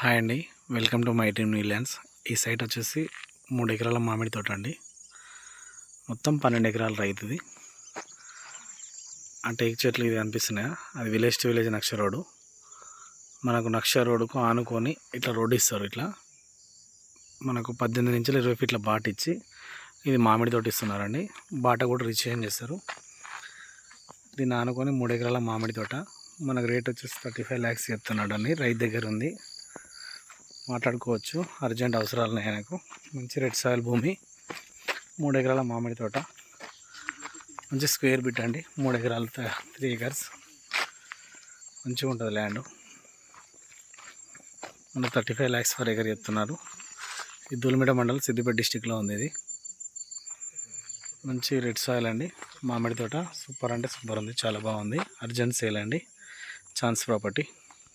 Hi అండి, welcome to my team new lands. ఈ site వచ్చేసి 3 ఎకరాల మామిడి తోట అండి. మొత్తం 12 ఎకరాల రైతుది. అంటే ఈ చెట్లు ఇది కనిపిస్తున్నాయా, అది విలేజ్ టు విలేజ్ నక్ష రోడ్డు. మనకు నక్ష రోడ్డుకు ఆనుకొని ఇట్లా రోడ్డు ఇస్తారు. ఇట్లా మనకు 18 నుంచి 20 ఫీట్ల బాట ఇచ్చి ఇది మామిడి తోట ఇస్తున్నారండి. బాట కూడా రీచేంజ్ చేస్తారు. దీన్ని ఆనుకొని 3 ఎకరాల మామిడి తోట. మనకు రేట్ వచ్చేసి 35 lakhs చెప్తున్నాడు అండి. రైతు దగ్గర ఉంది, మాట్లాడుకోవచ్చు. అర్జెంట్ అవసరాలు ఉన్నాయి ఆయనకు. మంచి రెడ్ సాయిల్ భూమి, 3 ఎకరాల మామిడి తోట, మంచి స్క్వేర్ బిట్ అండి. 3 ఎకరాలు 3 acres మంచిగా ఉంటుంది ల్యాండ్. మన 35 lakhs per acre చెప్తున్నారు. ఇది దూలిమిట మండలం, సిద్దిపేట డిస్టిక్లో ఉంది. ఇది మంచి రెడ్ సాయిల్ అండి. మామిడి తోట సూపర్ అంటే సూపర్ ఉంది, చాలా బాగుంది. అర్జెంట్ సేల్ అండి. Chance property.